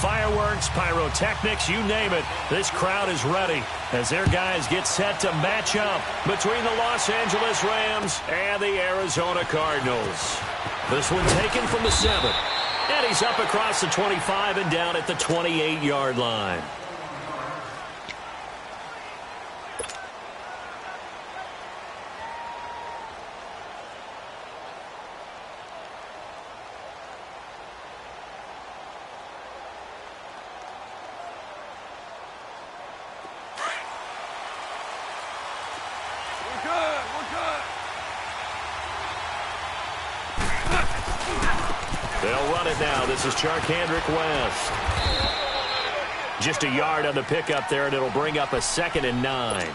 fireworks, pyrotechnics, you name it. This crowd is ready as their guys get set to match up between the Los Angeles Rams and the Arizona Cardinals. This one taken from the 7. And he's up across the 25 and down at the 28-yard line. They'll run it now. This is Charkandrick West. Just a yard on the pickup there, and it'll bring up a 2nd and 9.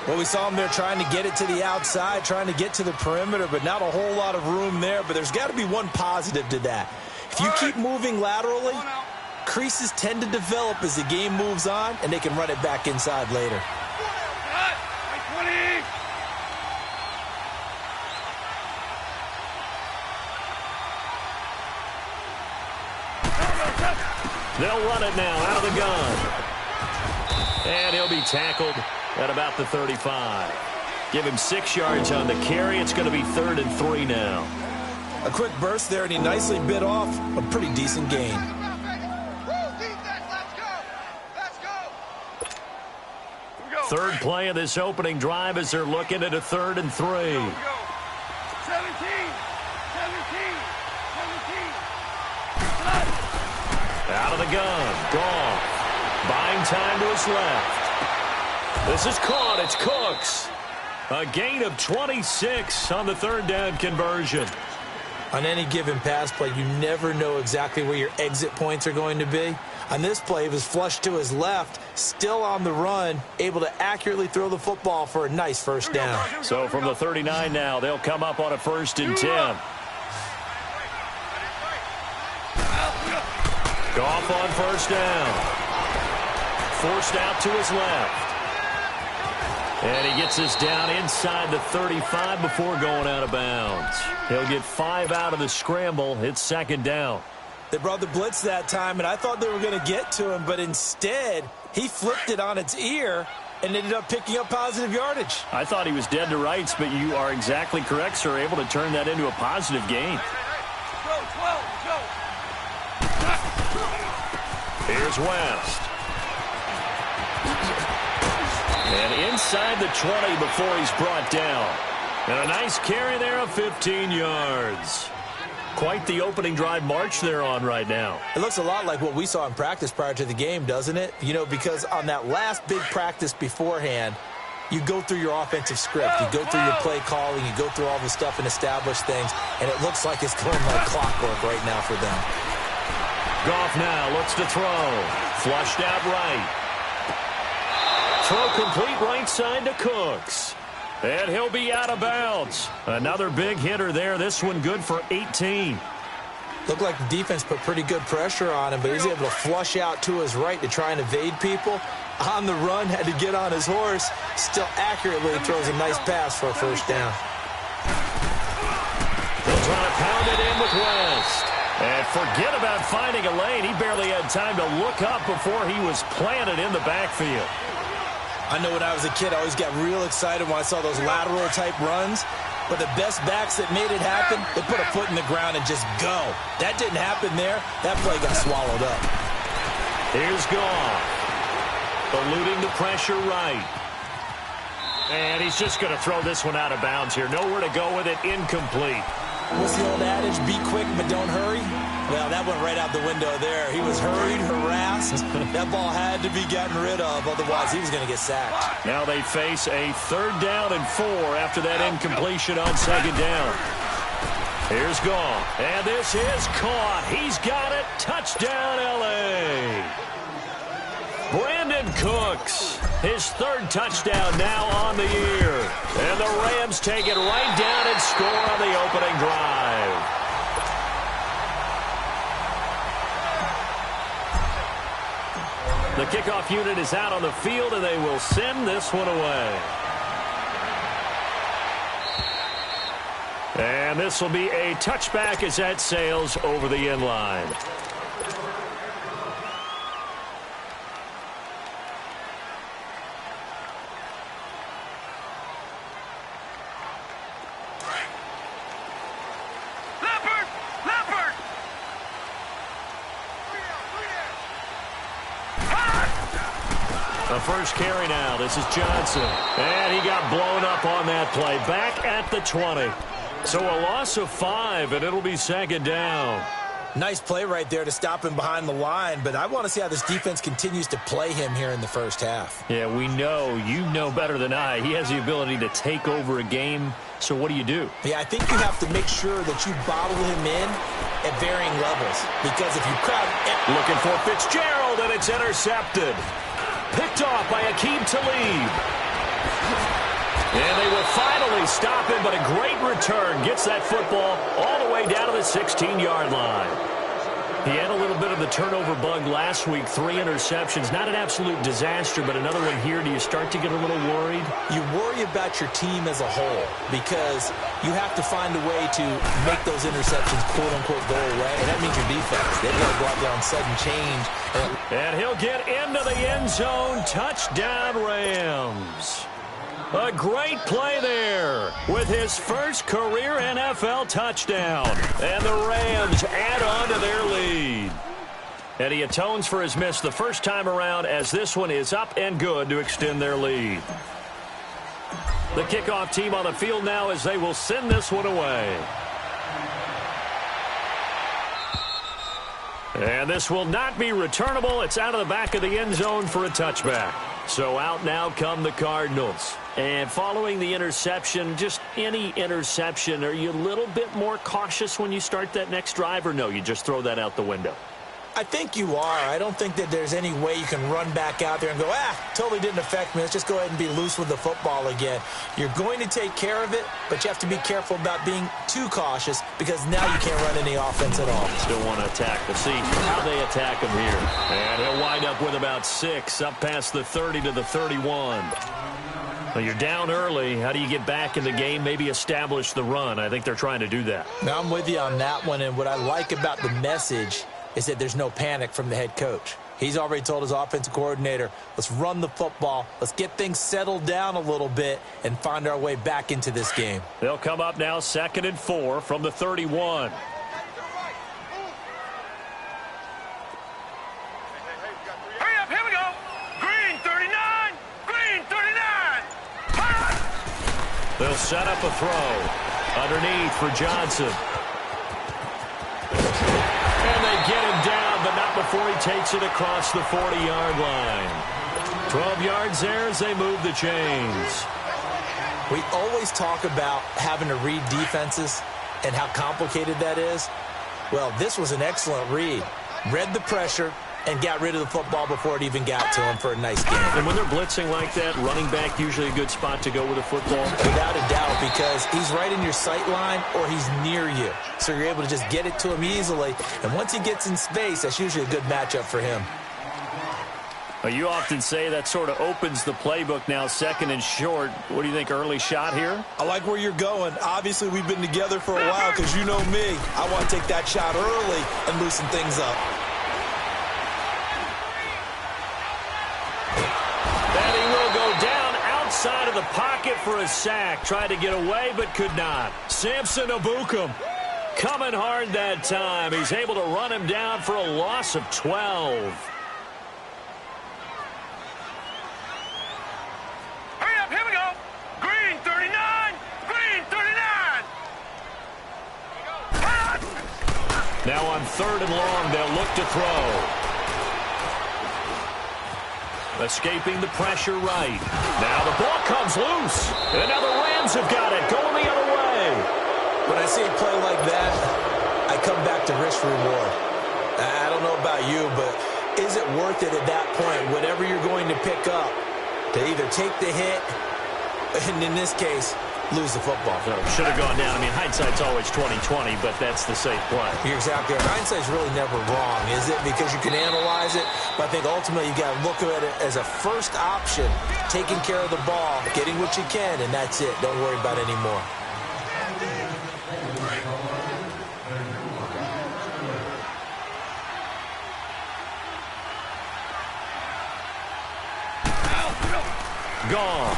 Well, we saw him there trying to get it to the outside, trying to get to the perimeter, but not a whole lot of room there. But there's got to be one positive to that. If you keep moving laterally, creases tend to develop as the game moves on, and they can run it back inside later. They'll run it now out of the gun. And he'll be tackled at about the 35. Give him 6 yards on the carry. It's going to be 3rd and 3 now. A quick burst there, and he nicely bit off a pretty decent gain. Third play of this opening drive as they're looking at a 3rd and 3. 17. Out of the gun. Goff. Buying time to his left. This is caught. It's Cooks. A gain of 26 on the 3rd down conversion. On any given pass play, you never know exactly where your exit points are going to be. On this play, it was flushed to his left, still on the run, able to accurately throw the football for a nice first down. So from the 39 now, they'll come up on a 1st and 10. Goff on 1st down. Forced out to his left. And he gets us down inside the 35 before going out of bounds. He'll get 5 out of the scramble. It's 2nd down. They brought the blitz that time, and I thought they were going to get to him, but instead, he flipped it on its ear and ended up picking up positive yardage. I thought he was dead to rights, but you are exactly correct, sir. Able to turn that into a positive gain. Here's West. And inside the 20 before he's brought down. And a nice carry there of 15 yards. Quite the opening drive march they're on right now. It looks a lot like what we saw in practice prior to the game, doesn't it? You know, because on that last big practice beforehand, you go through your offensive script. You go through your play calling. You go through all the stuff and establish things. And it looks like it's going like clockwork right now for them. Goff now looks to throw. Flushed out right. Throw complete right side to Cooks. And he'll be out of bounds. Another big hitter there. This one good for 18. Looked like the defense put pretty good pressure on him, but he's able to flush out to his right to try and evade people. On the run, had to get on his horse. Still accurately throws a nice pass for a 1st down. They'll try to pound it in with West. And forget about finding a lane. He barely had time to look up before he was planted in the backfield. I know when I was a kid, I always got real excited when I saw those lateral-type runs. But the best backs that made it happen, they put a foot in the ground and just go. That didn't happen there. That play got swallowed up. Here's Goff. Eluding the pressure right. And he's just going to throw this one out of bounds here. Nowhere to go with it. Incomplete. What's the old adage? Be quick, but don't hurry. Well, that went right out the window there. He was hurried, harassed. That ball had to be gotten rid of, otherwise he was going to get sacked. Now they face a 3rd down and 4 after that incompletion on 2nd down. Here's Goff, and this is caught. He's got it. Touchdown, L.A. Brandon Cooks, his 3rd touchdown now on the year. And the Rams take it right down and score on the opening drive. The kickoff unit is out on the field, and they will send this one away. And this will be a touchback as that sails over the end line. A first carry now. This is Johnson. And he got blown up on that play. Back at the 20. So a loss of 5, and it'll be second down. Nice play right there to stop him behind the line, but I want to see how this defense continues to play him here in the first half. Yeah, we know. You know better than I. He has the ability to take over a game, so what do you do? Yeah, I think you have to make sure that you bottle him in at varying levels, because if you crowd... Looking for Fitzgerald, and it's intercepted. Picked off by Aqib Talib. And they will finally stop him, but a great return. Gets that football all the way down to the 16-yard line. He had a little bit of the turnover bug last week, 3 interceptions. Not an absolute disaster, but another one here. Do you start to get a little worried? You worry about your team as a whole because you have to find a way to make those interceptions, quote-unquote, go away, and that means your defense. They've got to go out there on sudden change. And he'll get into the end zone. Touchdown, Rams. A great play there with his first career NFL touchdown. And the Rams add on to their lead. And he atones for his miss the first time around as this one is up and good to extend their lead. The kickoff team on the field now as they will send this one away. And this will not be returnable. It's out of the back of the end zone for a touchback. So out now come the Cardinals. And following the interception, just any interception, are you a little bit more cautious when you start that next drive, or no, you just throw that out the window? I think you are. I don't think that there's any way you can run back out there and go, totally didn't affect me. Let's just go ahead and be loose with the football again. You're going to take care of it, but you have to be careful about being too cautious because now you can't run any offense at all. Still want to attack. We'll see how they attack him here. And he'll wind up with about 6 up past the 30 to the 31. Well, you're down early. How do you get back in the game, maybe establish the run? I think they're trying to do that. Now I'm with you on that one, and what I like about the message is that there's no panic from the head coach. He's already told his offensive coordinator, let's run the football, let's get things settled down a little bit and find our way back into this game. They'll come up now 2nd and 4 from the 31. Hurry up, here we go. Green 39, green 39. They'll set up a throw underneath for Johnson. Get him down, but not before he takes it across the 40-yard line. 12 yards there as they move the chains. We always talk about having to read defenses and how complicated that is. Well, this was an excellent read. Read the pressure and got rid of the football before it even got to him for a nice game. And when they're blitzing like that, running back usually a good spot to go with a football? Without a doubt, because he's right in your sight line or he's near you. So you're able to just get it to him easily. And once he gets in space, that's usually a good matchup for him. Well, you often say that sort of opens the playbook now, 2nd and short. What do you think, early shot here? I like where you're going. Obviously, we've been together for a while because you know me. I want to take that shot early and loosen things up. Side of the pocket for a sack. Tried to get away, but could not. Samson Abukum coming hard that time. He's able to run him down for a loss of 12. Hurry up, here we go. Green 39, green 39. Now on 3rd and long, they'll look to throw. Escaping the pressure right. Now the ball comes loose. And now the Rams have got it. Going the other way. When I see a play like that, I come back to risk reward. I don't know about you, but is it worth it at that point, whatever you're going to pick up, to either take the hit, and in this case, lose the football? So should have gone down. I mean, hindsight's always 20/20, but that's the safe play. You're exactly right. Hindsight's really never wrong, is it? Because you can analyze it, but I think ultimately you got to look at it as a first option, taking care of the ball, getting what you can, and that's it. Don't worry about it anymore. Gone.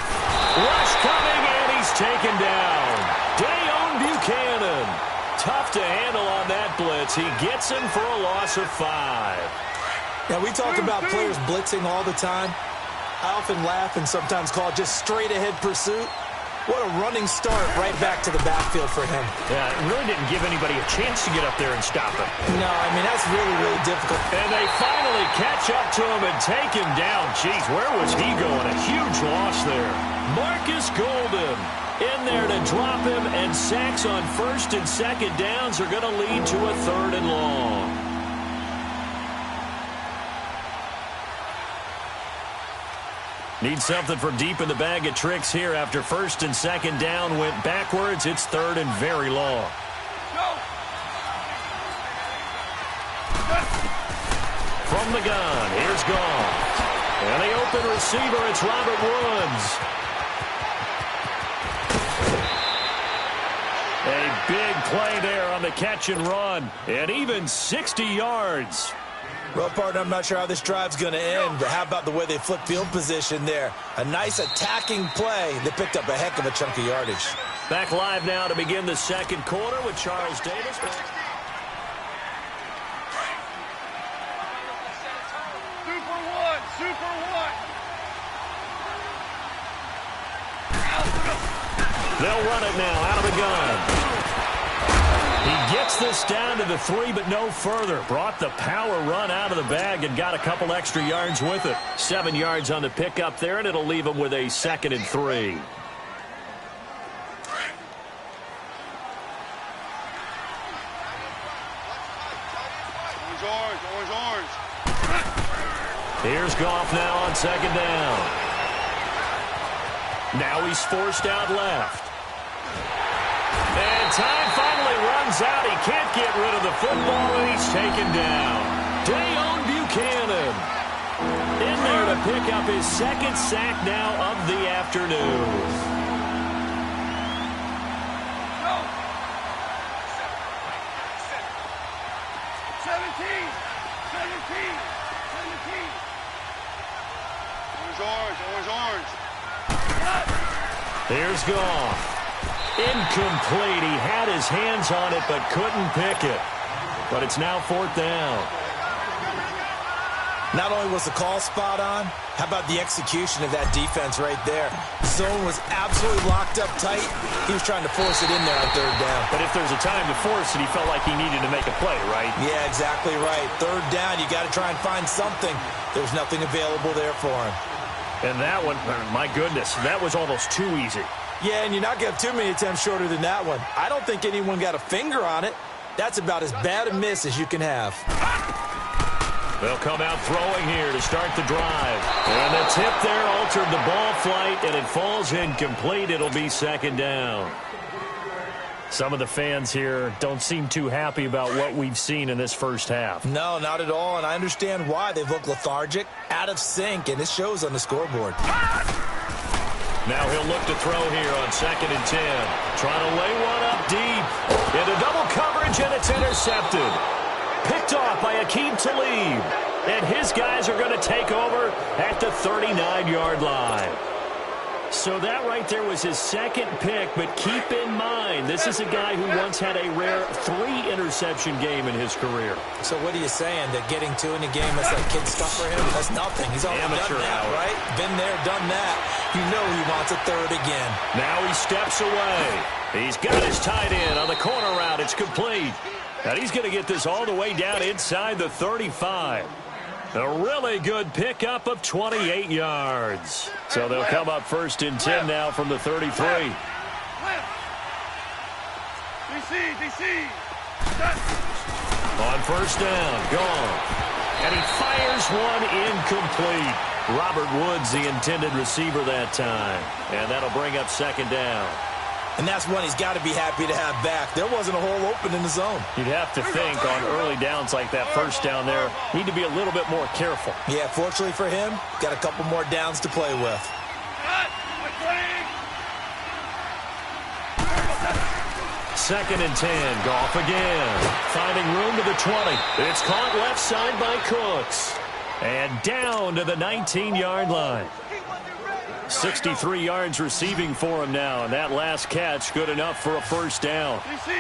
Rush coming, and he's taken down. Dayon Buchanan. Tough to handle on that blitz. He gets him for a loss of 5. Now, we talk about players blitzing all the time. I often laugh and sometimes call it just straight-ahead pursuit. What a running start right back to the backfield for him. Yeah, it really didn't give anybody a chance to get up there and stop him. No, I mean, that's really, really difficult. And they finally catch up to him and take him down. Jeez, where was he going? A huge loss there. Marcus Golden in there to drop him, and sacks on first and second downs are going to lead to a 3rd and long. Need something from deep in the bag of tricks here after first and second down went backwards. It's 3rd and very long. From the gun, here's Goff. And the open receiver, it's Robert Woods. A big play there on the catch and run. And even 60 yards. Well, partner, I'm not sure how this drive's going to end, but how about the way they flipped field position there? A nice attacking play. They picked up a heck of a chunk of yardage. Back live now to begin the second quarter with Charles Davis. Super one. They'll run it now out of the gun. He gets this down to the 3, but no further. Brought the power run out of the bag and got a couple extra yards with it. 7 yards on the pickup there, and it'll leave him with a 2nd and 3. Orange. Here's Goff now on 2nd down. Now he's forced out left. And time finally runs out. He can't get rid of the football, and he's taken down. Dayon Buchanan in there to pick up his 2nd sack now of the afternoon. Orange. Here's Goff. Incomplete. He had his hands on it but couldn't pick it. But it's now 4th down. Not only was the call spot on, how about the execution of that defense right there? Zone was absolutely locked up tight. He was trying to force it in there on 3rd down. But if there's a time to force it, he felt like he needed to make a play, right? Yeah, exactly right. 3rd down, you got to try and find something. There's nothing available there for him. And that one, my goodness, that was almost too easy. Yeah, and you're not going to have too many attempts shorter than that one. I don't think anyone got a finger on it. That's about as bad a miss as you can have. They'll come out throwing here to start the drive. And the tip there altered the ball flight, and it falls incomplete. It'll be 2nd down. Some of the fans here don't seem too happy about what we've seen in this first half. No, not at all, and I understand why. They've looked lethargic, out of sync, and it shows on the scoreboard. Now he'll look to throw here on 2nd and 10. Trying to lay one up deep. Into double coverage, and it's intercepted. Picked off by Aqib Talib. And his guys are going to take over at the 39-yard line. So that right there was his 2nd pick, but keep in mind, this is a guy who once had a rare 3-interception game in his career. So what are you saying, that getting 2 in a game is like kid stuff for him? That's nothing. He's already Amateur done that, hour. right? Been there, done that. You know he wants a 3rd again. Now he steps away. He's got his tight end on the corner route. It's complete. And he's going to get this all the way down inside the 35. A really good pickup of 28 yards. So they'll come up 1st and 10 now from the 33. DC. On 1st down, gone. And he fires one incomplete. Robert Woods, the intended receiver that time. And that'll bring up 2nd down. And that's one he's got to be happy to have back. There wasn't a hole open in the zone. You'd have to think on early downs like that 1st down there, need to be a little bit more careful. Yeah, fortunately for him, got a couple more downs to play with. 2nd and 10, Goff again. Finding room to the 20. It's caught left side by Cooks. And down to the 19-yard line. 63 yards receiving for him now, and that last catch good enough for a 1st down. DC.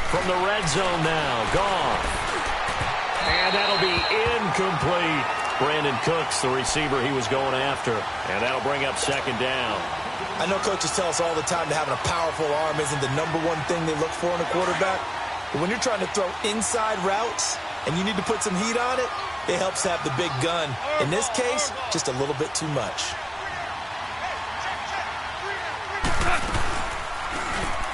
From the red zone now, Goff. And that'll be incomplete. Brandon Cooks, the receiver he was going after. And that'll bring up second down. I know coaches tell us all the time that having a powerful arm isn't the number one thing they look for in a quarterback. But when you're trying to throw inside routes and you need to put some heat on it, it helps to have the big gun. In this case, just a little bit too much.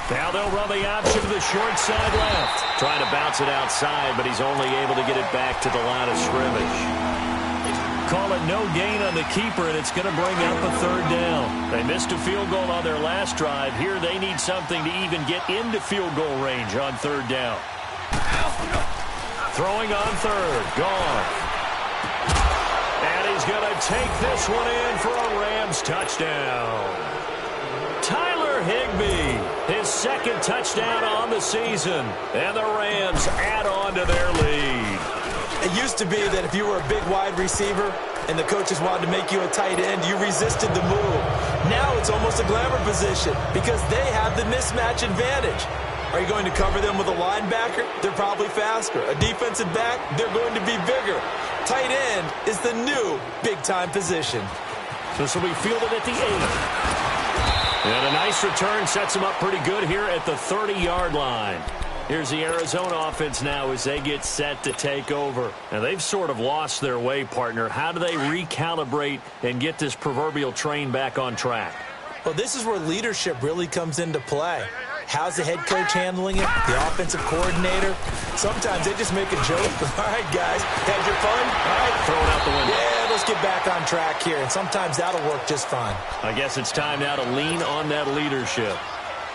Now they'll run the option to the short side left. Trying to bounce it outside, but he's only able to get it back to the line of scrimmage. Call it no gain on the keeper, and it's going to bring up a third down. They missed a field goal on their last drive. Here they need something to even get into field goal range on third down. Throwing on third. Gone. And he's going to take this one in for a Rams touchdown. Tyler Higbee, his second touchdown on the season. And the Rams add on to their lead. It used to be that if you were a big wide receiver and the coaches wanted to make you a tight end, you resisted the move. Now it's almost a glamour position because they have the mismatch advantage. Are you going to cover them with a linebacker? They're probably faster. A defensive back? They're going to be bigger. Tight end is the new big-time position. So this will be fielded at the 8. And a nice return sets him up pretty good here at the 30-yard line. Here's the Arizona offense now as they get set to take over. And they've sort of lost their way, partner. How do they recalibrate and get this proverbial train back on track? Well, this is where leadership really comes into play. How's the head coach handling it? The offensive coordinator? Sometimes they just make a joke. All right, guys, had your fun? All right, throw it out the window. Yeah, let's get back on track here. And sometimes that'll work just fine. I guess it's time now to lean on that leadership.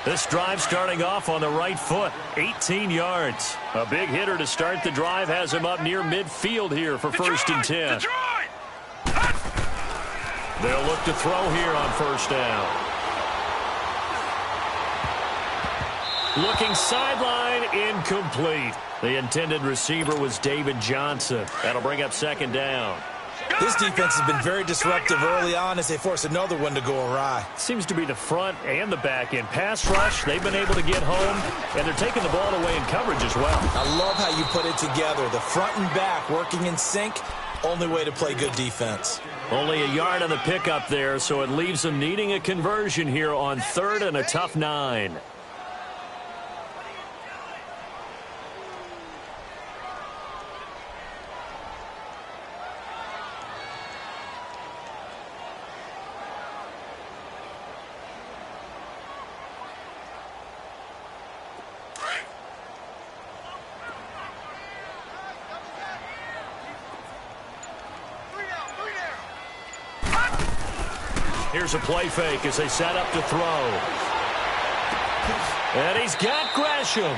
This drive starting off on the right foot, 18 yards. A big hitter to start the drive has him up near midfield here for first and 10. They'll look to throw here on first down. Looking sideline, incomplete. The intended receiver was David Johnson. That'll bring up second down. This defense has been very disruptive early on as they force another one to go awry. Seems to be the front and the back end. Pass rush, they've been able to get home, and they're taking the ball away in coverage as well. I love how you put it together. The front and back working in sync, only way to play good defense. Only a yard on the pickup there, so it leaves them needing a conversion here on third and a tough 9. Here's a play fake as they set up to throw. And he's got Gresham.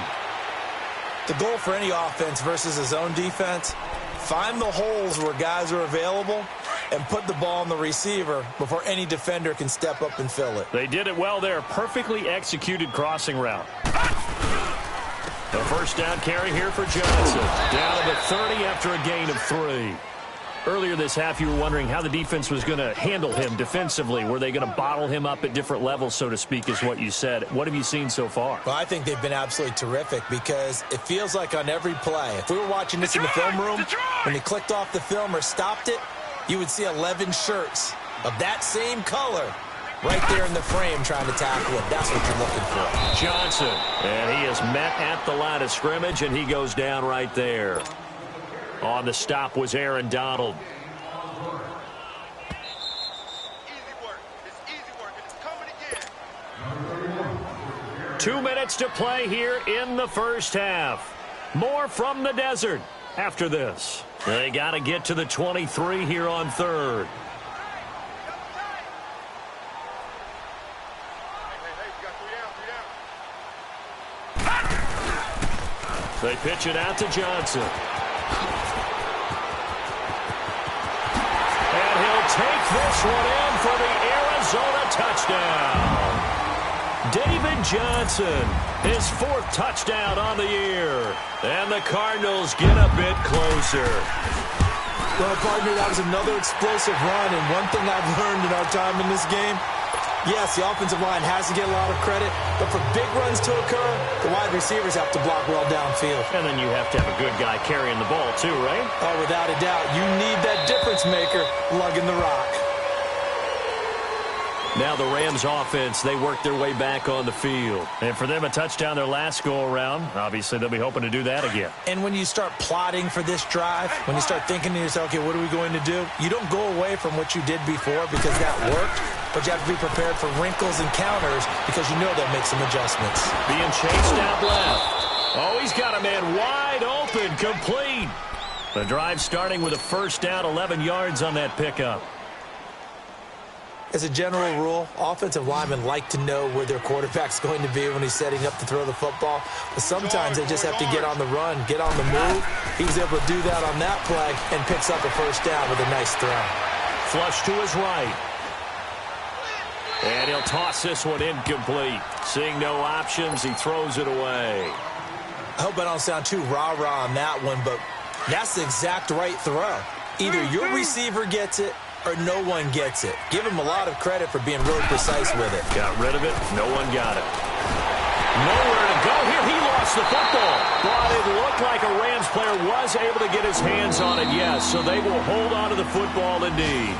The goal for any offense versus his own defense, find the holes where guys are available and put the ball on the receiver before any defender can step up and fill it. They did it well there. Perfectly executed crossing route. The first down carry here for Johnson. Down to the 30 after a gain of 3. Earlier this half, you were wondering how the defense was going to handle him defensively. Were they going to bottle him up at different levels, so to speak, is what you said. What have you seen so far? Well, I think they've been absolutely terrific because it feels like on every play, if we were watching this in the film room, when they clicked off the film or stopped it, you would see 11 shirts of that same color right there in the frame trying to tackle him. That's what you're looking for. Johnson, and he is met at the line of scrimmage, and he goes down right there. On the stop was Aaron Donald. Easy work. It's easy work. It's coming again. 2 minutes to play here in the first half. More from the desert after this. They got to get to the 23 here on third. They pitch it out to Johnson. And he'll take this one in for the Arizona touchdown. David Johnson, his 4th touchdown on the year. And the Cardinals get a bit closer. Well, partner, that was another explosive run. And one thing I've learned in our time in this game, Yes, the offensive line has to get a lot of credit, but for big runs to occur, the wide receivers have to block well downfield. And then you have to have a good guy carrying the ball too, right? Oh, without a doubt. You need that difference maker lugging the rock. Now the Rams offense, they work their way back on the field. And for them, a touchdown their last go-around. Obviously, they'll be hoping to do that again. And when you start plotting for this drive, when you start thinking to yourself, okay, what are we going to do? You don't go away from what you did before because that worked, but you have to be prepared for wrinkles and counters because you know they'll make some adjustments. Being chased out left. Oh, he's got a man wide open, complete. The drive starting with a first down, 11 yards on that pickup. As a general rule, offensive linemen like to know where their quarterback's going to be when he's setting up to throw the football. But sometimes they just have to get on the run, get on the move. He was able to do that on that play and picks up a first down with a nice throw. Flush to his right. And he'll toss this one incomplete. Seeing no options, he throws it away. I hope I don't sound too rah-rah on that one, but that's the exact right throw. Either your receiver gets it or no one gets it. Give him a lot of credit for being really precise with it. Got rid of it. No one got it. Nowhere to go here. He lost the football. But it looked like a Rams player was able to get his hands on it, yes. So they will hold on to the football indeed.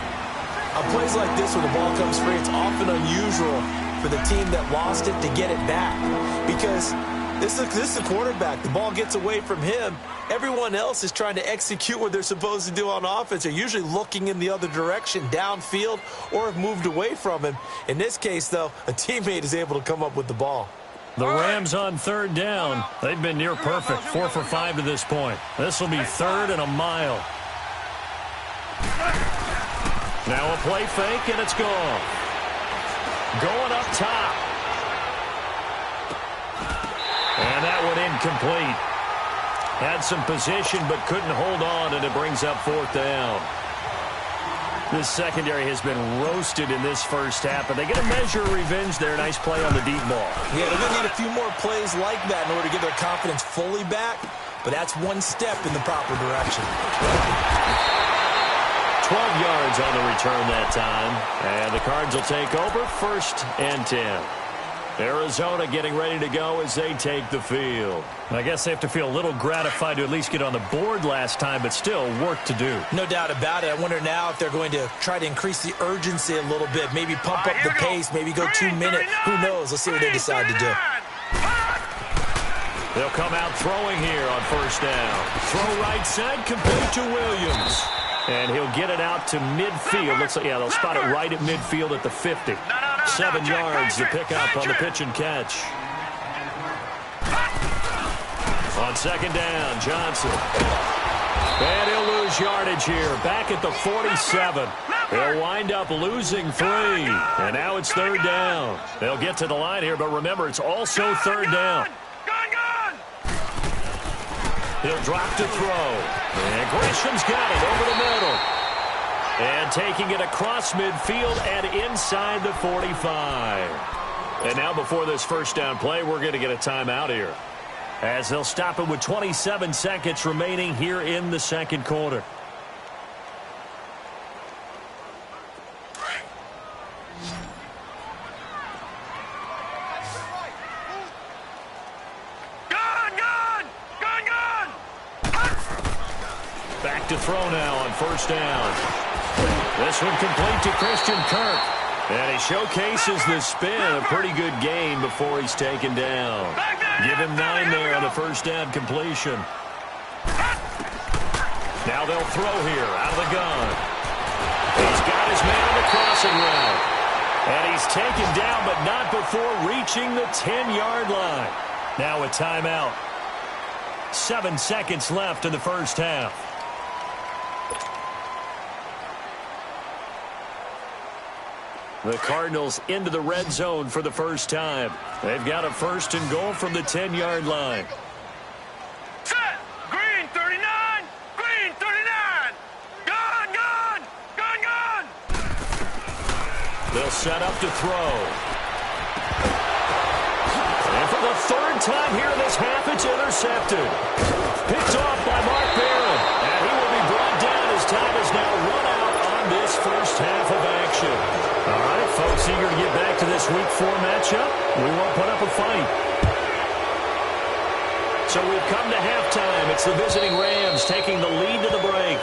On plays like this where the ball comes free, it's often unusual for the team that lost it to get it back. Because this is the quarterback. The ball gets away from him. Everyone else is trying to execute what they're supposed to do on offense. They're usually looking in the other direction, downfield, or have moved away from him. In this case, though, a teammate is able to come up with the ball. The Rams on third down. They've been near perfect, 4 for 5 to this point. This will be 3rd and a mile. Now a play fake, and it's gone. Going up top. And that one incomplete. Had some position but couldn't hold on, and it brings up 4th down. This secondary has been roasted in this first half, but they get a measure of revenge there. Nice play on the deep ball. Yeah, they're going to need a few more plays like that in order to get their confidence fully back, but that's one step in the proper direction. 12 yards on the return that time, and the Cards will take over 1st and 10. Arizona getting ready to go as they take the field. I guess they have to feel a little gratified to at least get on the board last time, but still work to do. No doubt about it. I wonder now if they're going to try to increase the urgency a little bit, maybe pump up the pace, maybe go 2 minute. Who knows? Let's see what they decide to do. They'll come out throwing here on 1st down. Throw right side, complete to Williams. And he'll get it out to midfield. Looks like, yeah, they'll spot it right at midfield at the 50. 7 yards to pick up on the pitch and catch. On 2nd down, Johnson. And he'll lose yardage here. Back at the 47. They'll wind up losing 3. And now it's 3rd down. They'll get to the line here, but remember, it's also 3rd down. He'll drop to throw. And Grisham's got it over the middle. And taking it across midfield and inside the 45. And now before this 1st down play, we're going to get a timeout here, as they'll stop it with 27 seconds remaining here in the 2nd quarter. Back to throw now on 1st down. This one complete to Christian Kirk. And he showcases the spin. A pretty good gain before he's taken down. Give him 9 there on the 1st down completion. Now they'll throw here out of the gun. He's got his man on the crossing route. And he's taken down, but not before reaching the 10-yard line. Now a timeout. 7 seconds left in the 1st half. The Cardinals into the red zone for the first time. They've got a 1st and goal from the 10-yard line. Set! Green 39! Green 39! Gun! Gun! Gun! Gun! They'll set up to throw. And for the 3rd time here in this half, it's intercepted. Picked off by Mark Barron. And he will be brought down as time is now run out on this 1st half of action. All right, folks, eager to get back to PS4 matchup, we won't put up a fight. So we've come to halftime. It's the visiting Rams taking the lead to the break.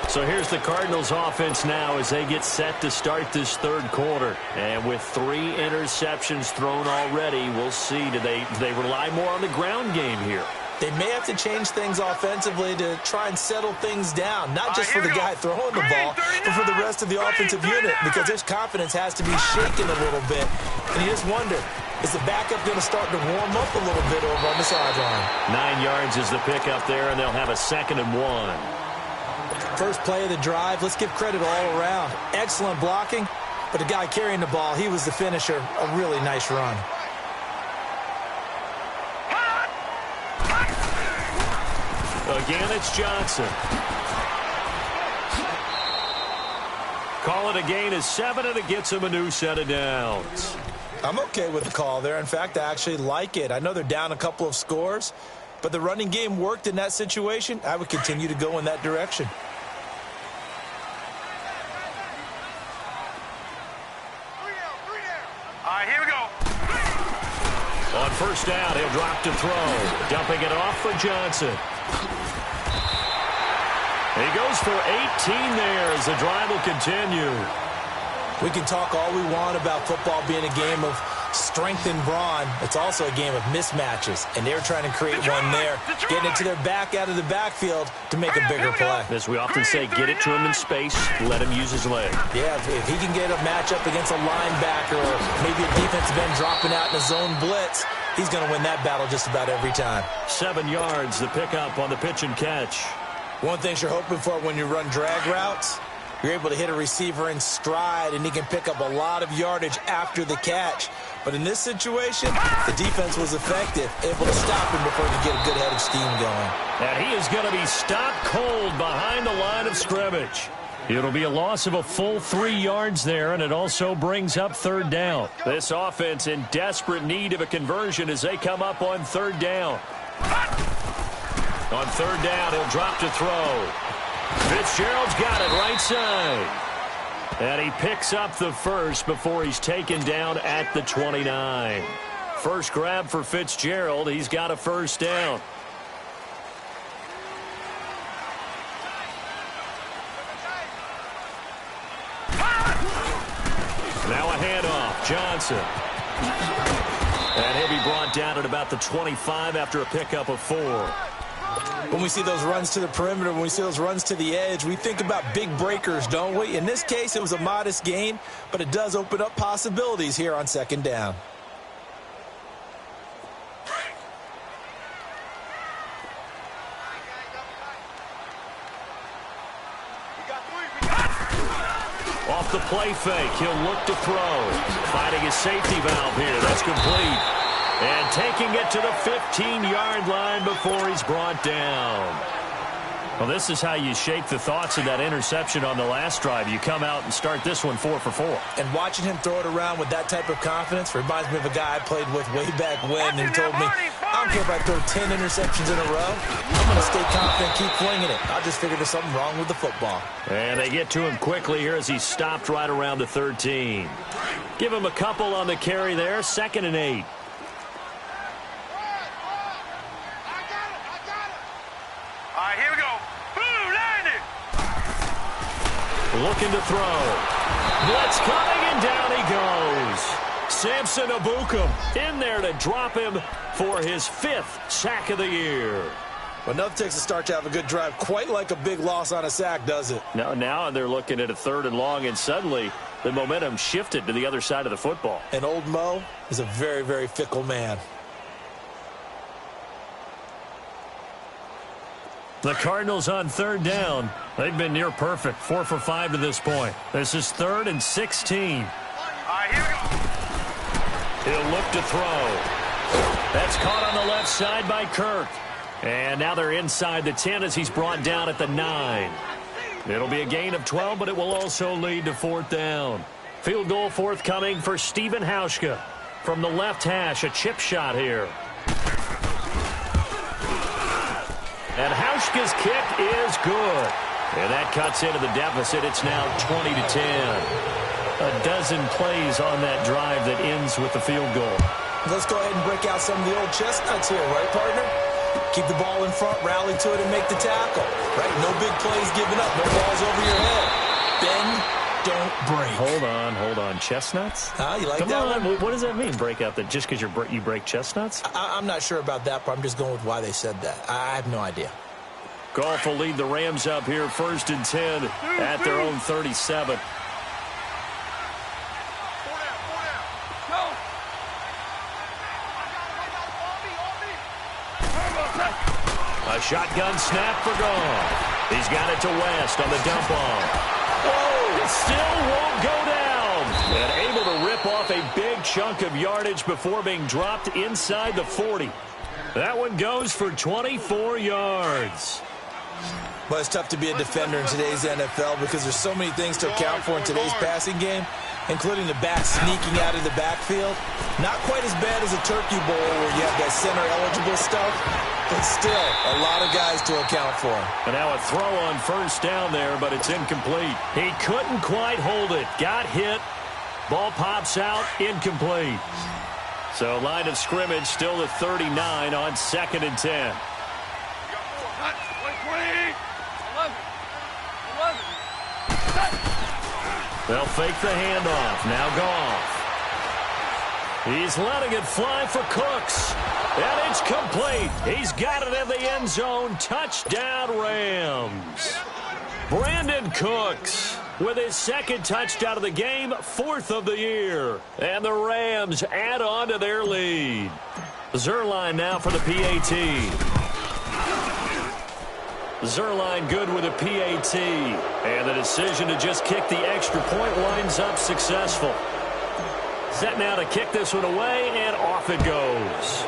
So here's the Cardinals offense now as they get set to start this third quarter. And with 3 interceptions thrown already, we'll see. Do they rely more on the ground game here? They may have to change things offensively to try and settle things down, not just for the guy throwing the ball, but for the rest of the offensive unit, because his confidence has to be shaken a little bit. And you just wonder, is the backup going to start to warm up a little bit over on the sideline? 9 yards is the pickup there, and they'll have a 2nd and 1. First play of the drive, let's give credit all around. Excellent blocking, but the guy carrying the ball, he was the finisher. A really nice run. Again, it's Johnson. Call it a gain of 7, and it gets him a new set of downs. I'm okay with the call there. In fact, I actually like it. I know they're down a couple of scores, but the running game worked in that situation. I would continue to go in that direction. All right, here we go. On first down, he'll drop to throw. Dumping it off for Johnson. He goes for 18 there as the drive will continue. We can talk all we want about football being a game of strength and brawn. It's also a game of mismatches, and they're trying to create one there, getting it to their back out of the backfield to make a bigger play. As we often say, get it to him in space, let him use his leg. Yeah, if he can get a matchup against a linebacker or maybe a defensive end dropping out in a zone blitz, he's going to win that battle just about every time. 7 yards, the pickup on the pitch and catch. One thing you're hoping for when you run drag routes, you're able to hit a receiver in stride, and he can pick up a lot of yardage after the catch. But in this situation, the defense was effective, able to stop him before he could get a good head of steam going. And he is going to be stopped cold behind the line of scrimmage. It'll be a loss of a full 3 yards there, and it also brings up third down. This offense in desperate need of a conversion as they come up on third down. On third down, he'll drop to throw. Fitzgerald's got it right side. And he picks up the first before he's taken down at the 29. First grab for Fitzgerald. He's got a first down. Now a handoff. Johnson. And he'll be brought down at about the 25 after a pickup of 4. When we see those runs to the perimeter, when we see those runs to the edge, we think about big breakers, don't we? In this case, it was a modest gain, but it does open up possibilities here on second down. Off the play fake, he'll look to throw. Finding his safety valve here. That's complete. And taking it to the 15-yard line before he's brought down. Well, this is how you shake the thoughts of that interception on the last drive. You come out and start this one 4 for 4. And watching him throw it around with that type of confidence reminds me of a guy I played with way back when who told me, I don't care if I throw 10 interceptions in a row. I'm going to stay confident, keep flinging it. I just figured there's something wrong with the football. And they get to him quickly here as he stopped right around the 13. Give him a couple on the carry there. 2nd and 8. Here we go. Boom, landed. Looking to throw. Blitz coming, and down he goes. Samson Abukum in there to drop him for his 5th sack of the year. Well, nothing takes a start to have a good drive quite like a big loss on a sack, does it? Now they're looking at a 3rd and long, and suddenly the momentum shifted to the other side of the football. And old Mo is a very, very fickle man. The Cardinals on third down. They've been near perfect. 4 for 5 to this point. This is 3rd and 16. Here we go. He'll look to throw. That's caught on the left side by Kirk. And now they're inside the 10 as he's brought down at the 9. It'll be a gain of 12, but it will also lead to 4th down. Field goal forthcoming for Stephen Hauschka. From the left hash, a chip shot here. And Hauschka's kick is good. And that cuts into the deficit. It's now 20-10. a dozen plays on that drive that ends with the field goal. Let's go ahead and break out some of the old chestnuts here, right, partner? Keep the ball in front, rally to it, and make the tackle, right? No big plays given up, no balls over your head. Bend, don't break. Hold on. Chestnuts? You like Come that on. one? What does that mean, break out that just because you break chestnuts? I'm not sure about that, but I'm just going with why they said that. I have no idea. Goff will lead the Rams up here, 1st and 10 at their own 37. A shotgun snap for Goff. He's got it to West on the dump off. Whoa! It still won't go down. And able to rip off a big chunk of yardage before being dropped inside the 40. That one goes for 24 yards. But it's tough to be a defender in today's NFL because there's so many things to account for in today's passing game, including the back sneaking out of the backfield. Not quite as bad as a turkey bowl where you have that center-eligible stuff, but still a lot of guys to account for. And now a throw on 1st down there, but it's incomplete. He couldn't quite hold it. Got hit. Ball pops out. Incomplete. So line of scrimmage still at 39 on 2nd and 10. They'll fake the handoff. Now Goff. He's letting it fly for Cooks. And it's complete. He's got it in the end zone. Touchdown, Rams. Brandon Cooks with his 2nd touchdown of the game, 4th of the year. And the Rams add on to their lead. Zerline now for the PAT. Zerline good with a PAT. And the decision to just kick the extra point winds up successful. Set now to kick this one away, and off it goes.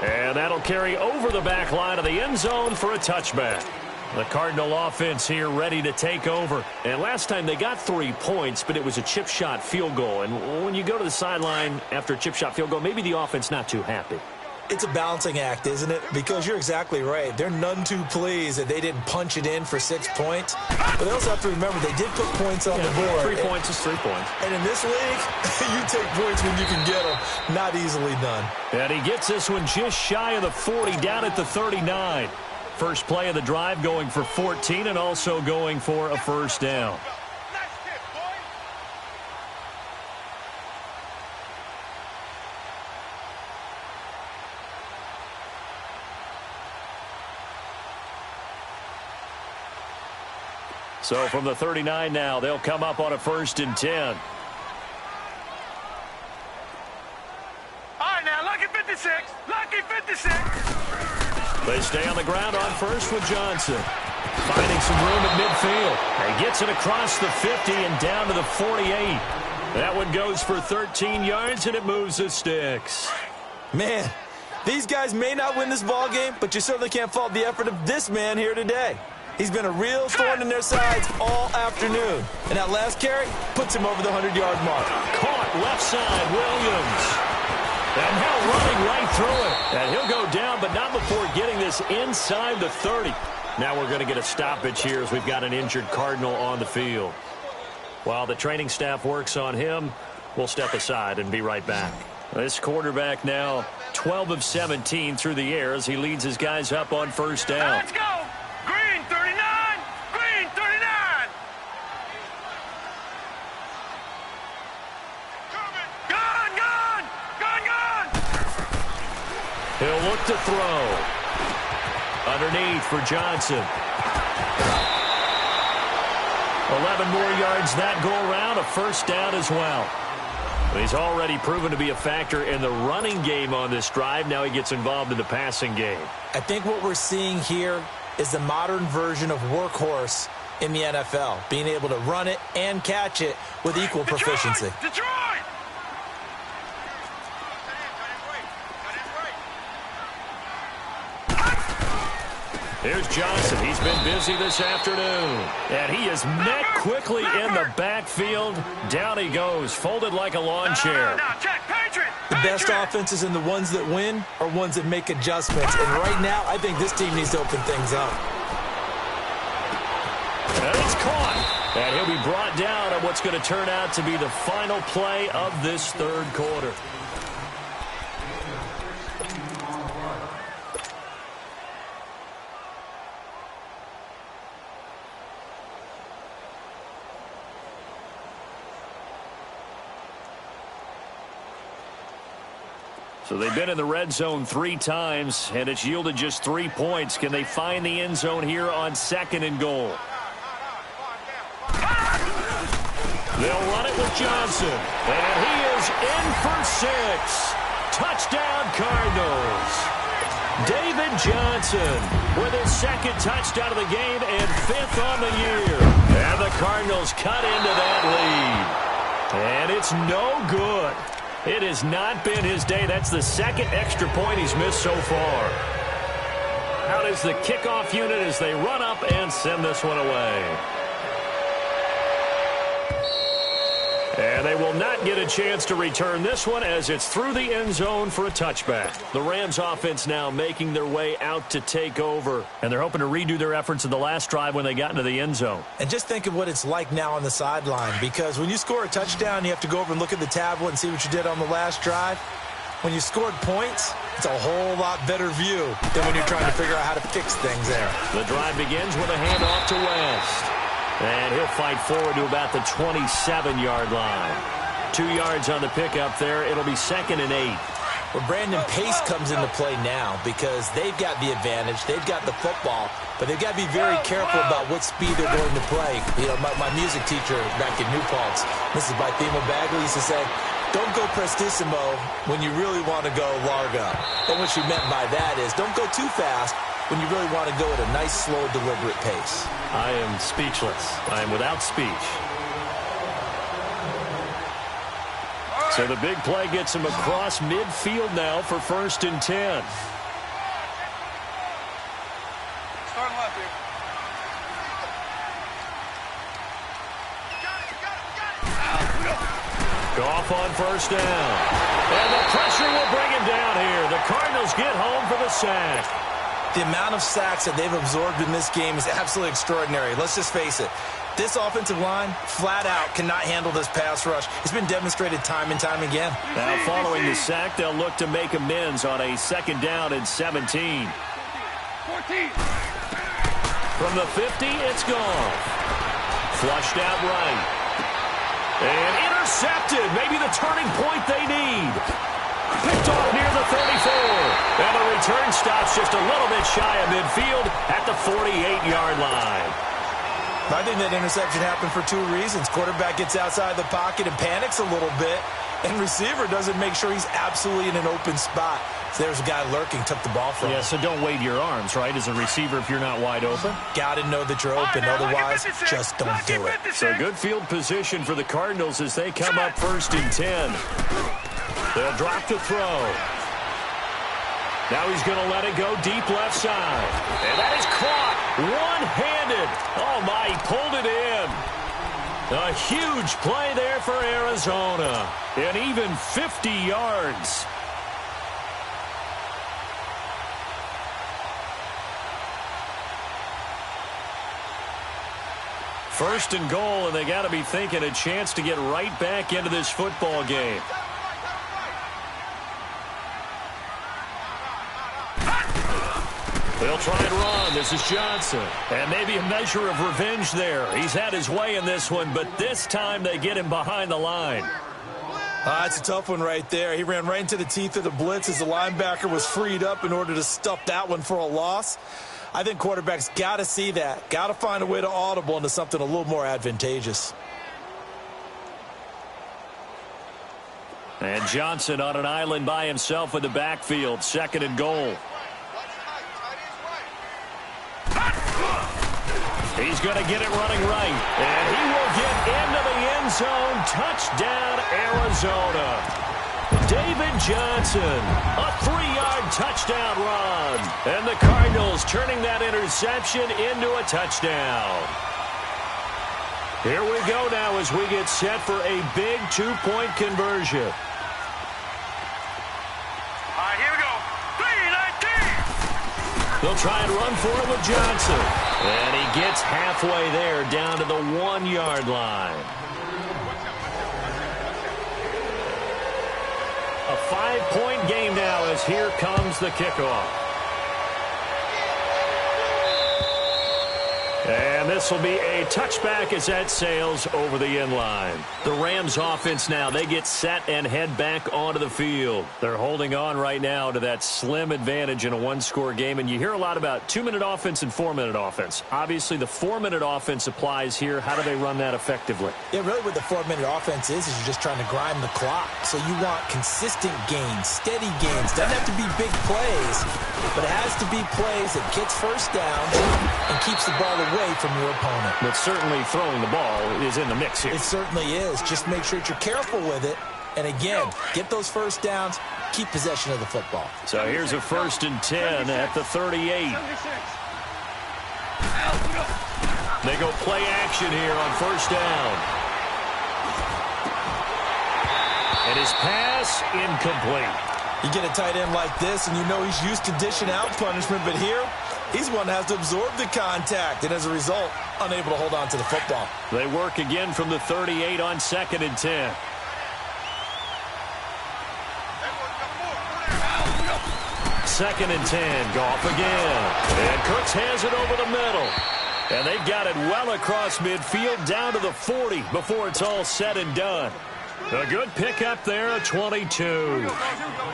And that'll carry over the back line of the end zone for a touchback. The Cardinal offense here ready to take over. And last time they got 3 points, but it was a chip shot field goal. And when you go to the sideline after a chip shot field goal, maybe the offense not too happy. It's a balancing act, isn't it? Because you're exactly right. They're none too pleased that they didn't punch it in for 6 points. But they also have to remember they did put points on the board. 3 points is 3 points. And in this league, you take points when you can get them. Not easily done. And he gets this one just shy of the 40, down at the 39. First play of the drive going for 14 and also going for a 1st down. So from the 39 now, they'll come up on a 1st and 10. All right, now, lucky 56. Lucky 56. They stay on the ground on 1st with Johnson. Finding some room at midfield. He gets it across the 50 and down to the 48. That one goes for 13 yards, and it moves the sticks. Man, these guys may not win this ball game, but you certainly can't fault the effort of this man here today. He's been a real thorn in their sides all afternoon. And that last carry puts him over the 100-yard mark. Caught left side, Williams. And now running right through it. And he'll go down, but not before getting this inside the 30. Now we're going to get a stoppage here as we've got an injured Cardinal on the field. While the training staff works on him, we'll step aside and be right back. This quarterback now 12 of 17 through the air as he leads his guys up on 1st down. Let's go. Green 39. Green 39. Gone, gone. Gone, gone. He'll look to throw. Underneath for Johnson. 11 more yards that go around, a 1st down as well. He's already proven to be a factor in the running game on this drive. Now he gets involved in the passing game. I think what we're seeing here is the modern version of workhorse in the NFL, being able to run it and catch it with equal proficiency. Detroit! Here's Johnson. He's been busy this afternoon. And he is met quickly in the backfield. Down he goes, folded like a lawn chair. Now, check, Patriot! The best offenses and the ones that win are ones that make adjustments. And right now, I think this team needs to open things up. And And he'll be brought down on what's going to turn out to be the final play of this third quarter. So they've been in the red zone 3 times, and it's yielded just 3 points. Can they find the end zone here on 2nd and goal? They'll run it with Johnson, and he is in for 6. Touchdown, Cardinals. David Johnson with his 2nd touchdown of the game and 5th on the year. And the Cardinals cut into that lead. And it's no good. It has not been his day. That's the 2nd extra point he's missed so far. Out is the kickoff unit as they run up and send this one away. And they will not get a chance to return this one as it's through the end zone for a touchback. The Rams offense now making their way out to take over. And they're hoping to redo their efforts in the last drive when they got into the end zone. And just think of what it's like now on the sideline, because when you score a touchdown, you have to go over and look at the tablet and see what you did on the last drive. When you scored points, it's a whole lot better view than when you're trying to figure out how to fix things there. The drive begins with a handoff to West. And he'll fight forward to about the 27-yard line. 2 yards on the pickup there. It'll be 2nd and 8. Well, Brandon, pace comes into play now because they've got the advantage. They've got the football, but they've got to be very careful about what speed they're going to play. You know, my music teacher back in New Paltz, Mrs. Bythema Bagley, used to say, don't go prestissimo when you really want to go largo. And what she meant by that is don't go too fast when you really want to go at a nice, slow, deliberate pace. I am speechless. I am without speech. So the big play gets him across midfield now for 1st and 10. Start left here. Goff on 1st down. And the pressure will bring him down here. The Cardinals get home for the sack. The amount of sacks that they've absorbed in this game is absolutely extraordinary. Let's just face it. This offensive line, flat out, cannot handle this pass rush. It's been demonstrated time and time again. Now, following the sack, they'll look to make amends on a 2nd down and 17. 14. From the 50, it's gone. Flushed out right. And intercepted. Maybe the turning point they need. Picked off near the 34. And the return stops just a little bit shy of midfield at the 48-yard line. I think that interception happened for 2 reasons. Quarterback gets outside the pocket and panics a little bit, and receiver doesn't make sure he's absolutely in an open spot. So there's a guy lurking, took the ball from him. Yeah, so don't wave your arms, right, as a receiver if you're not wide open. Got to know that you're open, otherwise just don't do it. So good field position for the Cardinals as they come up 1st and 10. They'll drop to throw. Now he's going to let it go deep left side. And that is caught one-handed. Oh, my, he pulled it in. A huge play there for Arizona. And even 50 yards. First and goal, and they got to be thinking a chance to get right back into this football game. They'll try and run. This is Johnson. And maybe a measure of revenge there. He's had his way in this one, but this time they get him behind the line. It's a tough one right there. He ran right into the teeth of the blitz as the linebacker was freed up in order to stuff that one for a loss. I think quarterbacks got to see that. Got to find a way to audible into something a little more advantageous. And Johnson on an island by himself in the backfield. 2nd and goal. He's going to get it running right. And he will get into the end zone. Touchdown, Arizona. David Johnson, a 3-yard touchdown run. And the Cardinals turning that interception into a touchdown. Here we go now as we get set for a big 2-point conversion. All right, here we go. 3-19. They'll try and run for it with Johnson. And he gets halfway there down to the 1-yard line. A 5-point game now as here comes the kickoff. And this will be a touchback as that sails over the end line. The Rams offense now, they get set and head back onto the field. They're holding on right now to that slim advantage in a one-score game. And you hear a lot about 2-minute offense and 4-minute offense. Obviously, the 4-minute offense applies here. How do they run that effectively? Yeah, really what the 4-minute offense is you're just trying to grind the clock. So you want consistent gains, steady gains. Doesn't have to be big plays, but it has to be plays that gets first downs and keeps the ball away from your opponent. But certainly throwing the ball is in the mix here. It certainly is. Just make sure that you're careful with it. And again, get those first downs, keep possession of the football. So here's a 1st and 10 at the 38. They go play action here on 1st down. And his pass incomplete. You get a tight end like this, and you know he's used to dishing out punishment, but here, he's one that has to absorb the contact, and as a result, unable to hold on to the football. They work again from the 38 on 2nd and 10. Second and 10, Goff again. And Cooks has it over the middle. And they've got it well across midfield down to the 40 before it's all said and done. A good pickup there, 22.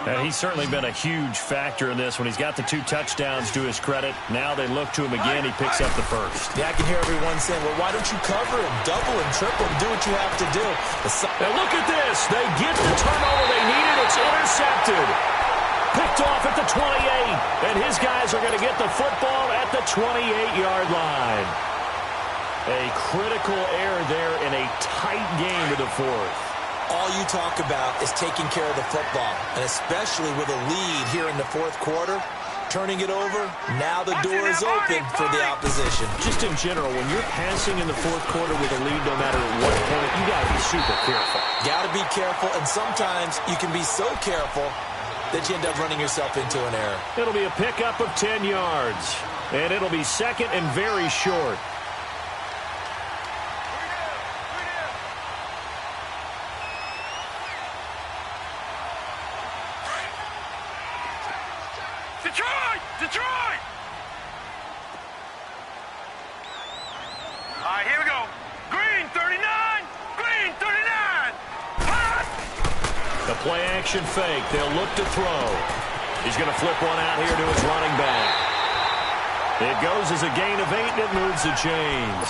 And he's certainly been a huge factor in this when he's got the 2 touchdowns to his credit. Now they look to him again. He picks up the 1st. Yeah, I can hear everyone saying, well, why don't you cover him, double and triple and do what you have to do? And look at this. They get the turnover they needed. It's intercepted. Picked off at the 28. And his guys are going to get the football at the 28-yard line. A critical error there in a tight game to the 4th. All you talk about is taking care of the football, and especially with a lead here in the 4th quarter, turning it over, now the door is open for the opposition. Just in general, when you're passing in the 4th quarter with a lead, no matter what point, you got to be super careful. Got to be careful, and sometimes you can be so careful that you end up running yourself into an error. It'll be a pickup of 10 yards, and it'll be 2nd and very short. Detroit! All right, here we go. Green 39! Green 39! Hot! The play action fake. They'll look to throw. He's going to flip one out here to his running back. It goes as a gain of 8, and it moves the chains.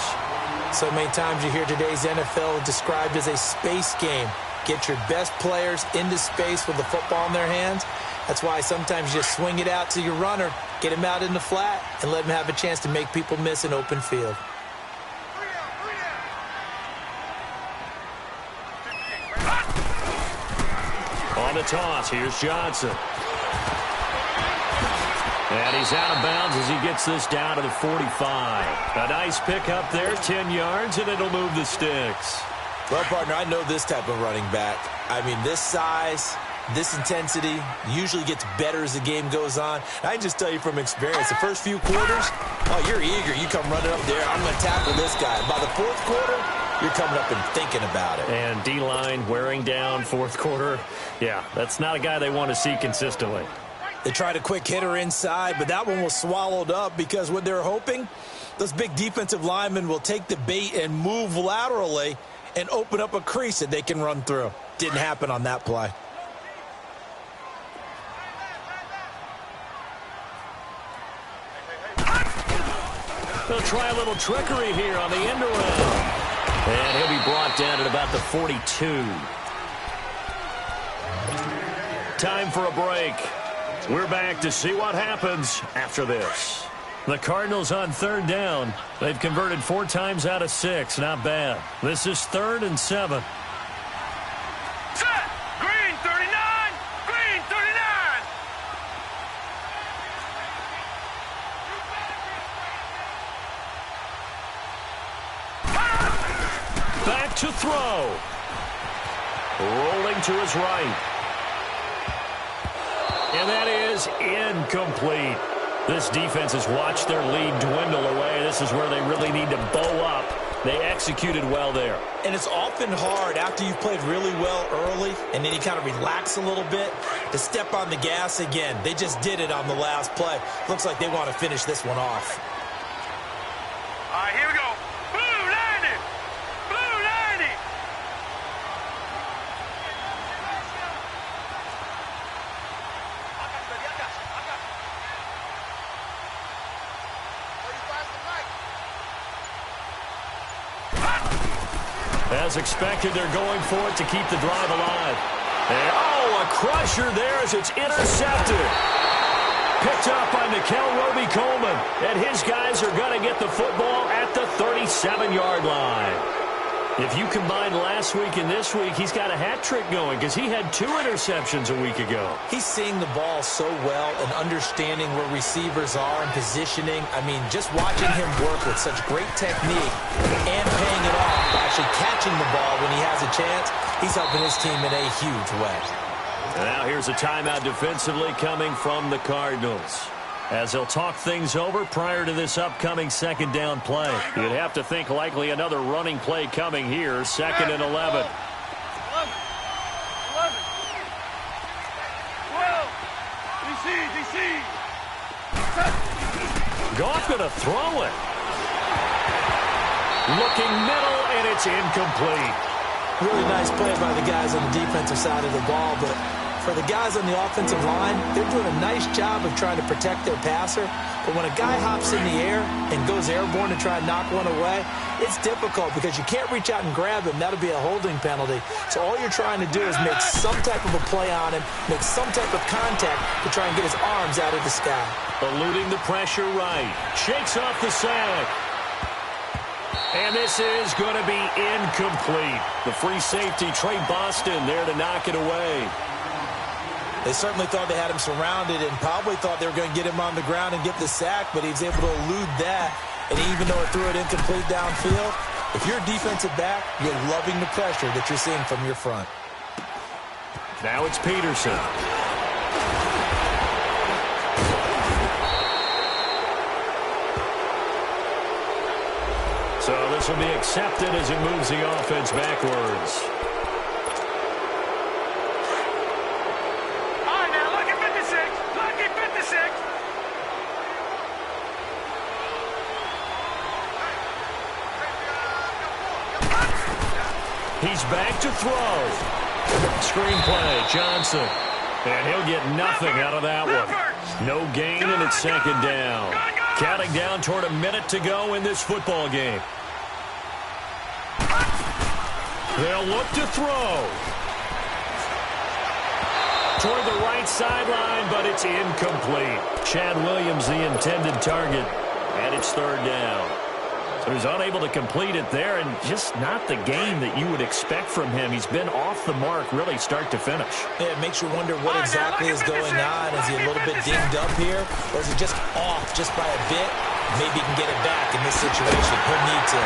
So many times you hear today's NFL described as a space game. Get your best players into space with the football in their hands. That's why sometimes you just swing it out to your runner, get him out in the flat, and let him have a chance to make people miss an open field. On the toss, here's Johnson. And he's out of bounds as he gets this down to the 45. A nice pickup there, 10 yards, and it'll move the sticks. Well, partner, I know this type of running back. I mean, this size, this intensity usually gets better as the game goes on. I can just tell you from experience, the first few quarters, oh, you're eager. You come running up there, I'm going to tackle this guy. By the 4th quarter, you're coming up and thinking about it. And D-line wearing down 4th quarter. Yeah, that's not a guy they want to see consistently. They tried a quick hitter inside, but that one was swallowed up because what they're hoping, those big defensive linemen will take the bait and move laterally and open up a crease that they can run through. Didn't happen on that play. They'll try a little trickery here on the end around. And he'll be brought down at about the 42. Time for a break. We're back to see what happens after this. The Cardinals on 3rd down. They've converted 4 times out of 6. Not bad. This is 3rd and 7. Set! Green 39! Green 39! Back to throw. Rolling to his right. And that is incomplete. This defense has watched their lead dwindle away. This is where they really need to bow up. They executed well there. And it's often hard after you've played really well early and then you kind of relax a little bit to step on the gas again. They just did it on the last play. Looks like they want to finish this one off. All right, here we go. Blue 90. Blue 90. As expected, they're going for it to keep the drive alive. And, a crusher there as it's intercepted. Picked up by Nickel Roby-Coleman. And his guys are going to get the football at the 37-yard line. If you combine last week and this week, he's got a hat trick going because he had 2 interceptions a week ago. He's seeing the ball so well and understanding where receivers are and positioning. I mean, just watching him work with such great technique and paying it off by actually catching the ball when he has a chance, he's helping his team in a huge way. And now here's a timeout defensively coming from the Cardinals, as they'll talk things over prior to this upcoming second down play. You'd have to think likely another running play coming here, 2nd and 11. 11. 12. DC. Goff going to throw it. Looking middle, and it's incomplete. Really nice play by the guys on the defensive side of the ball, but for the guys on the offensive line, they're doing a nice job of trying to protect their passer. But when a guy hops in the air and goes airborne to try and knock one away, it's difficult because you can't reach out and grab him. That'll be a holding penalty. So all you're trying to do is make some type of a play on him, make some type of contact to try and get his arms out of the sky. Eluding the pressure right. Shakes off the sack. And this is going to be incomplete. The free safety, Trey Boston, there to knock it away. They certainly thought they had him surrounded and probably thought they were going to get him on the ground and get the sack, but he was able to elude that. And even though it threw it incomplete downfield, if you're a defensive back, you're loving the pressure that you're seeing from your front. Now it's Peterson. So this will be accepted as it moves the offense backwards. All right, now, lucky 56. Lucky 56. He's back to throw. Screenplay, Johnson. And he'll get nothing out of that one. No gain, and it's 2nd down. Counting down toward a minute to go in this football game. They'll look to throw. Toward the right sideline, but it's incomplete. Chad Williams, the intended target, and it's 3rd down. So he's unable to complete it there, and just not the game that you would expect from him. He's been off the mark, really start to finish. Yeah, it makes you wonder what exactly is going on. Is he a little bit dinged up here, or is he just off just by a bit? Maybe he can get it back in this situation. He'll need to.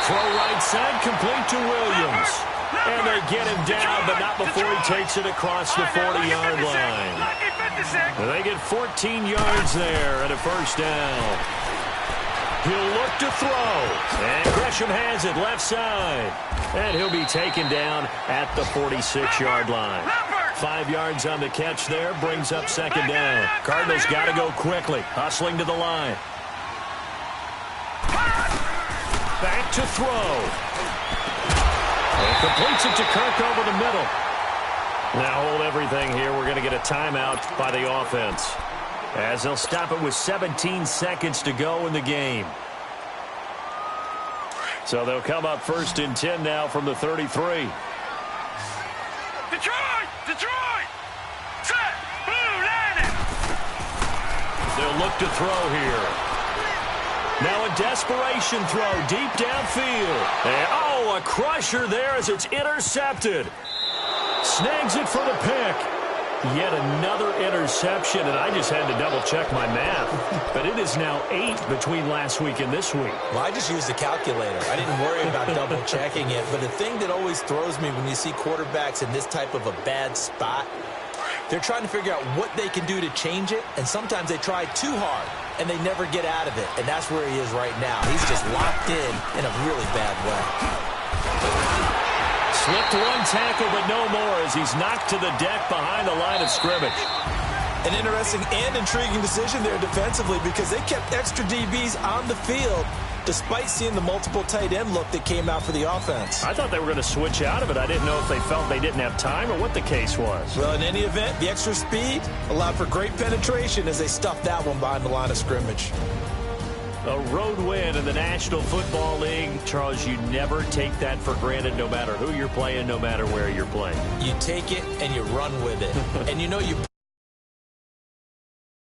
Throw right side, complete to Williams. And they get him down, but not before he takes it across the 40-yard line. They get 14 yards there and a 1st down. He'll look to throw. And Gresham has it left side. And he'll be taken down at the 46-yard line. 5 yards on the catch there, brings up 2nd down. Cardinals got to go quickly, hustling to the line. Back to throw. And completes it to Kirk over the middle. Now hold everything here. We're going to get a timeout by the offense, as they'll stop it with 17 seconds to go in the game. So they'll come up 1st and 10 now from the 33. Detroit! Set! Blue 90! They'll look to throw here. Now a desperation throw deep downfield. And, a crusher there as it's intercepted. Snags it for the pick. Yet another interception, and I just had to double-check my math. But it is now 8 between last week and this week. Well, I just used a calculator. I didn't worry about double-checking it. But the thing that always throws me when you see quarterbacks in this type of a bad spot They're trying to figure out what they can do to change it, and sometimes they try too hard, and they never get out of it, and that's where he is right now. He's just locked in a really bad way. Slipped one tackle, but no more as he's knocked to the deck behind the line of scrimmage. An interesting and intriguing decision there defensively because they kept extra DBs on the field despite seeing the multiple tight end look that came out for the offense. I thought they were going to switch out of it. I didn't know if they felt they didn't have time or what the case was. Well, in any event, the extra speed allowed for great penetration as they stuffed that one behind the line of scrimmage. A road win in the National Football League. Charles, you never take that for granted no matter who you're playing, no matter where you're playing. You take it and you run with it. And you know you